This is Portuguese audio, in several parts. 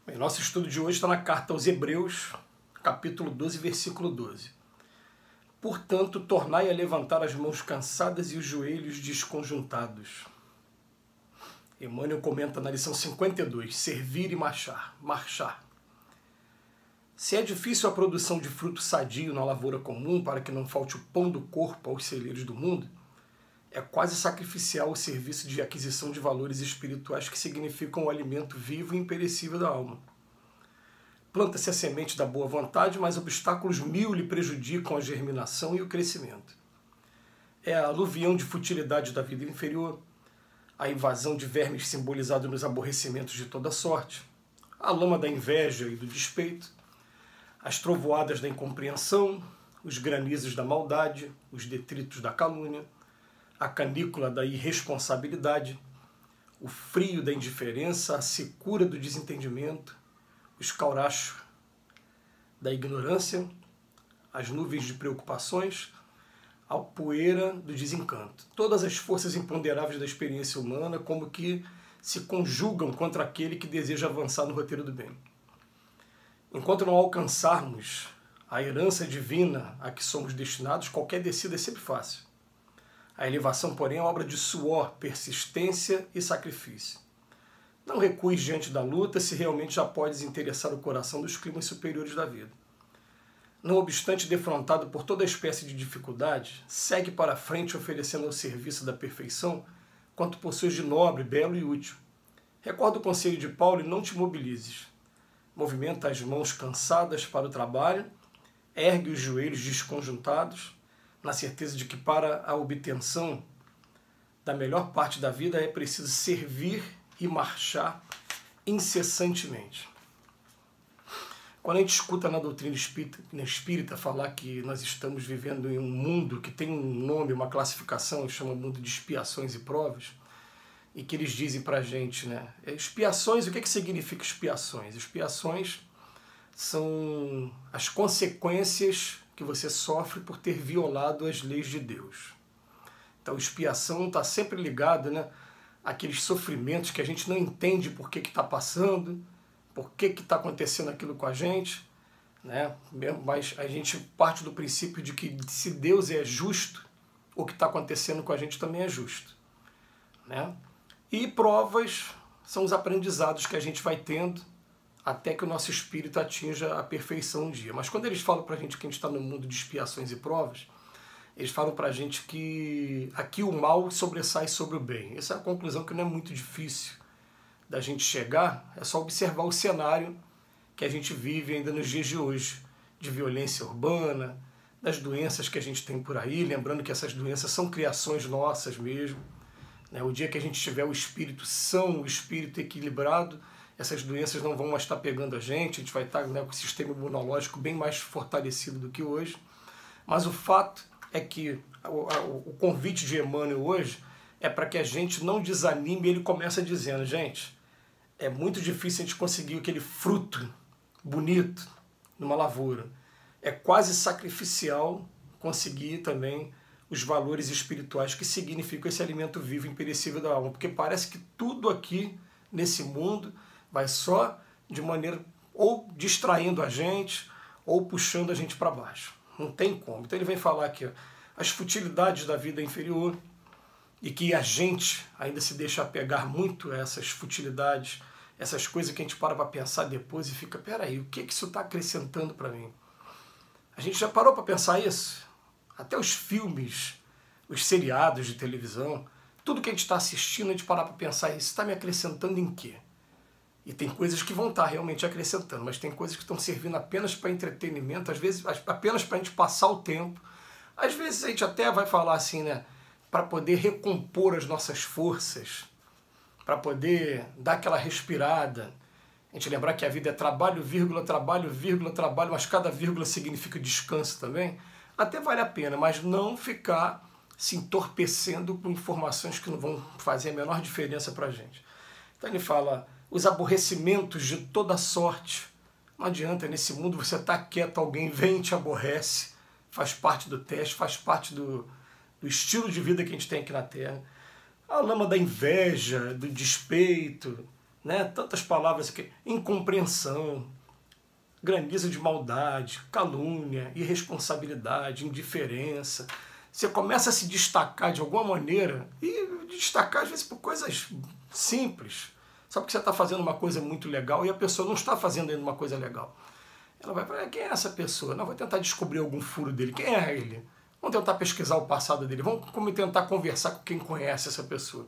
Bem, nosso estudo de hoje está na carta aos Hebreus, capítulo 12, versículo 12. Portanto, tornai a levantar as mãos cansadas e os joelhos desconjuntados. Emmanuel comenta na lição 52, servir e marchar. Se é difícil a produção de fruto sadio na lavoura comum para que não falte o pão do corpo aos celeiros do mundo, é quase sacrificial o serviço de aquisição de valores espirituais que significam o alimento vivo e imperecível da alma. Planta-se a semente da boa vontade, mas obstáculos mil lhe prejudicam a germinação e o crescimento. É a aluvião de futilidade da vida inferior, a invasão de vermes simbolizado nos aborrecimentos de toda sorte, a lama da inveja e do despeito, as trovoadas da incompreensão, os granizos da maldade, os detritos da calúnia, a canícula da irresponsabilidade, o frio da indiferença, a secura do desentendimento, o escauracho da ignorância, as nuvens de preocupações, a poeira do desencanto. Todas as forças imponderáveis da experiência humana como que se conjugam contra aquele que deseja avançar no roteiro do bem. Enquanto não alcançarmos a herança divina a que somos destinados, qualquer descida é sempre fácil. A elevação, porém, é obra de suor, persistência e sacrifício. Não recues diante da luta se realmente já podes interessar o coração dos climas superiores da vida. Não obstante defrontado por toda espécie de dificuldade, segue para a frente oferecendo ao serviço da perfeição quanto possuis de nobre, belo e útil. Recorda o conselho de Paulo e não te mobilizes. Movimenta as mãos cansadas para o trabalho, ergue os joelhos desconjuntados, na certeza de que para a obtenção da melhor parte da vida é preciso servir e marchar incessantemente. Quando a gente escuta na doutrina espírita falar que nós estamos vivendo em um mundo que tem um nome, uma classificação, chama mundo de expiações e provas, e que eles dizem pra gente, né? Expiações, o que significa expiações? Expiações são as consequências que você sofre por ter violado as leis de Deus. Então, expiação está sempre ligada, né, àqueles sofrimentos que a gente não entende por que está passando, por que está acontecendo aquilo com a gente, né? Mas a gente parte do princípio de que se Deus é justo, o que está acontecendo com a gente também é justo, né? E provas são os aprendizados que a gente vai tendo até que o nosso espírito atinja a perfeição um dia. Mas quando eles falam para a gente que a gente está no mundo de expiações e provas, eles falam para a gente que aqui o mal sobressai sobre o bem. Essa é a conclusão que não é muito difícil da gente chegar, é só observar o cenário que a gente vive ainda nos dias de hoje, de violência urbana, das doenças que a gente tem por aí, lembrando que essas doenças são criações nossas mesmo. O dia que a gente tiver o espírito são, o espírito equilibrado, essas doenças não vão mais estar pegando a gente vai estar com o sistema imunológico bem mais fortalecido do que hoje. Mas o fato é que o convite de Emmanuel hoje é para que a gente não desanime. Ele começa dizendo, gente, é muito difícil a gente conseguir aquele fruto bonito numa lavoura. É quase sacrificial conseguir também os valores espirituais que significam esse alimento vivo e imperecível da alma. Porque parece que tudo aqui nesse mundo vai só de maneira ou distraindo a gente ou puxando a gente para baixo. Não tem como. Então ele vem falar aqui, ó, as futilidades da vida inferior e que a gente ainda se deixa apegar muito a essas futilidades, essas coisas que a gente para pensar depois e fica, peraí, o que isso está acrescentando para mim? A gente já parou para pensar isso? Até os filmes, os seriados de televisão, tudo que a gente está assistindo, a gente parar para pensar, isso está me acrescentando em quê? E tem coisas que vão estar realmente acrescentando, mas tem coisas que estão servindo apenas para entretenimento, às vezes apenas para a gente passar o tempo. Às vezes a gente até vai falar assim, né, para poder recompor as nossas forças, para poder dar aquela respirada. A gente lembrar que a vida é trabalho, vírgula, trabalho, vírgula, trabalho, mas cada vírgula significa descanso também. Até vale a pena, mas não ficar se entorpecendo com informações que não vão fazer a menor diferença para a gente. Então ele fala, os aborrecimentos de toda sorte. Não adianta, nesse mundo você está quieto, alguém vem e te aborrece, faz parte do teste, faz parte do estilo de vida que a gente tem aqui na Terra. A lama da inveja, do despeito, né? Tantas palavras aqui, incompreensão, granizo de maldade, calúnia, irresponsabilidade, indiferença. Você começa a se destacar de alguma maneira, e destacar às vezes por coisas simples, só porque você está fazendo uma coisa muito legal e a pessoa não está fazendo ainda uma coisa legal. Ela vai falar, quem é essa pessoa? Não, vai tentar descobrir algum furo dele. Quem é ele? Vamos tentar pesquisar o passado dele. Vamos tentar conversar com quem conhece essa pessoa.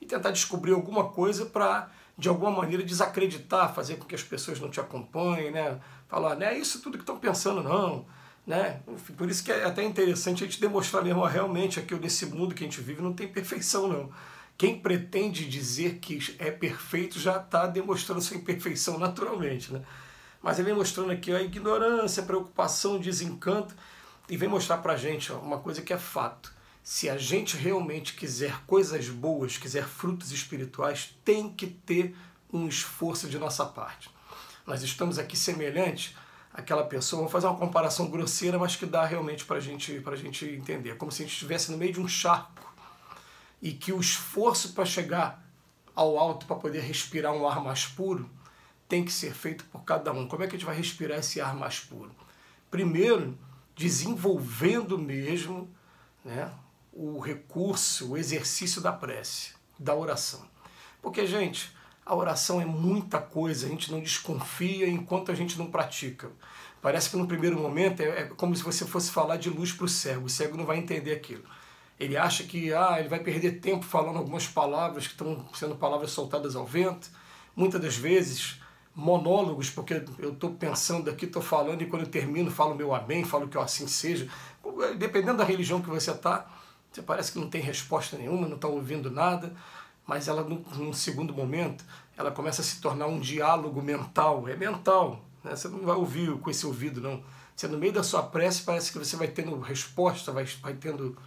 E tentar descobrir alguma coisa para, de alguma maneira, desacreditar, fazer com que as pessoas não te acompanhem, né? Falar, não é isso tudo que estão pensando, não. Né? Por isso que é até interessante a gente demonstrar mesmo, realmente, aqui nesse mundo que a gente vive não tem perfeição, não. Quem pretende dizer que é perfeito já está demonstrando sua imperfeição naturalmente, né? Mas ele vem mostrando aqui a ignorância, a preocupação, o desencanto, e vem mostrar pra gente uma coisa que é fato. Se a gente realmente quiser coisas boas, quiser frutos espirituais, tem que ter um esforço de nossa parte. Nós estamos aqui semelhantes àquela pessoa, vamos fazer uma comparação grosseira, mas que dá realmente pra gente entender. Como se a gente estivesse no meio de um charco, e que o esforço para chegar ao alto, para poder respirar um ar mais puro, tem que ser feito por cada um. Como é que a gente vai respirar esse ar mais puro? Primeiro, desenvolvendo mesmo, né, o recurso, o exercício da prece, da oração. Porque, gente, a oração é muita coisa, a gente não desconfia enquanto a gente não pratica. Parece que no primeiro momento é como se você fosse falar de luz para o cego não vai entender aquilo. Ele acha que ele vai perder tempo falando algumas palavras que estão sendo palavras soltadas ao vento. Muitas das vezes, monólogos, porque eu estou pensando aqui, estou falando, e quando eu termino, falo meu amém, falo que assim seja. Dependendo da religião que você está, você parece que não tem resposta nenhuma, não está ouvindo nada, mas ela, num segundo momento, ela começa a se tornar um diálogo mental. É mental, né? Você não vai ouvir com esse ouvido, não. Você, no meio da sua prece, parece que você vai tendo resposta, vai tendo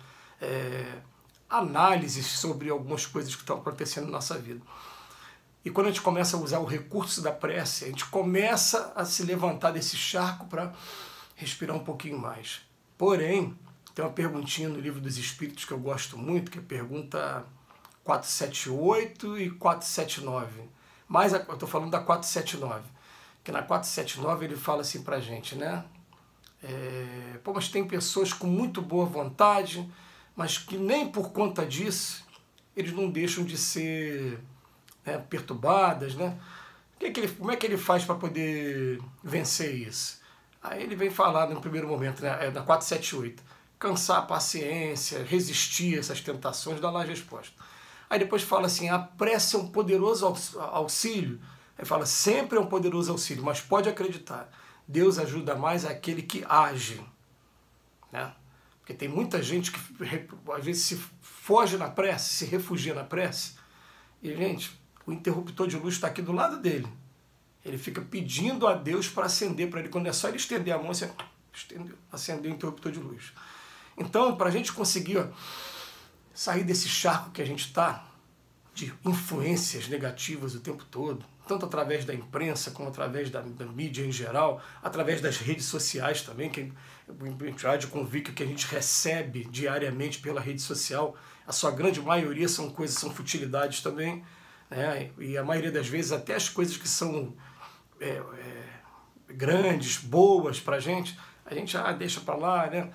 análises sobre algumas coisas que estão acontecendo na nossa vida. E quando a gente começa a usar o recurso da prece, a gente começa a se levantar desse charco para respirar um pouquinho mais. Porém, tem uma perguntinha no Livro dos Espíritos que eu gosto muito, que é a pergunta 478 e 479. Mas eu estou falando da 479, que na 479 ele fala assim para a gente, né? Mas tem pessoas com muito boa vontade, mas que nem por conta disso eles não deixam de ser perturbadas, né? Como é que ele faz para poder vencer isso? Aí ele vem falar no primeiro momento, né, na 478, cansar a paciência, resistir a essas tentações, dá lá a resposta. Aí depois fala assim, a prece é um poderoso auxílio. Aí fala, sempre é um poderoso auxílio, mas pode acreditar, Deus ajuda mais aquele que age, né? Porque tem muita gente que às vezes se foge na prece, se refugia na prece, e gente, o interruptor de luz está aqui do lado dele. Ele fica pedindo a Deus para acender para ele. Quando é só ele estender a mão, você acender o interruptor de luz. Então, para a gente conseguir sair desse charco que a gente está, de influências negativas o tempo todo, tanto através da imprensa como através da mídia em geral, através das redes sociais também, que a entidade convicta que a gente recebe diariamente pela rede social, a sua grande maioria são futilidades também, né? E a maioria das vezes até as coisas que são grandes, boas para a gente deixa para lá, né?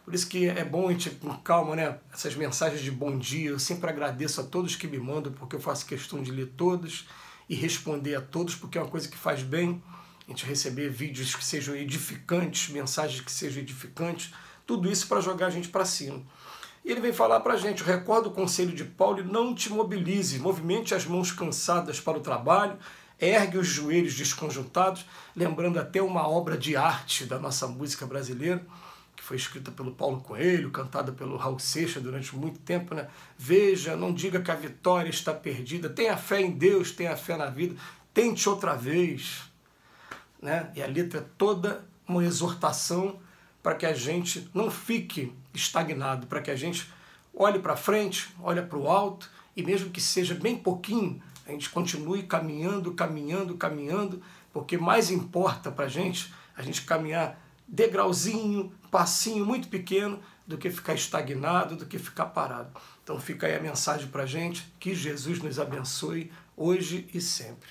Por isso que é bom a gente com calma, né? Essas mensagens de bom dia, eu sempre agradeço a todos que me mandam, porque eu faço questão de ler todos e responder a todos, porque é uma coisa que faz bem a gente receber vídeos que sejam edificantes, mensagens que sejam edificantes, tudo isso para jogar a gente para cima. E ele vem falar para a gente, recorda o conselho de Paulo, não te mobilize, movimente as mãos cansadas para o trabalho, ergue os joelhos desconjuntados, lembrando até uma obra de arte da nossa música brasileira, que foi escrita pelo Paulo Coelho, cantada pelo Raul Seixas durante muito tempo, né? Veja, não diga que a vitória está perdida, tenha fé em Deus, tenha fé na vida, tente outra vez, né? E a letra é toda uma exortação para que a gente não fique estagnado, para que a gente olhe para frente, olhe para o alto, e mesmo que seja bem pouquinho, a gente continue caminhando, porque mais importa para a gente caminhar degrauzinho, passinho muito pequeno, do que ficar estagnado, do que ficar parado. Então fica aí a mensagem para a gente, que Jesus nos abençoe hoje e sempre.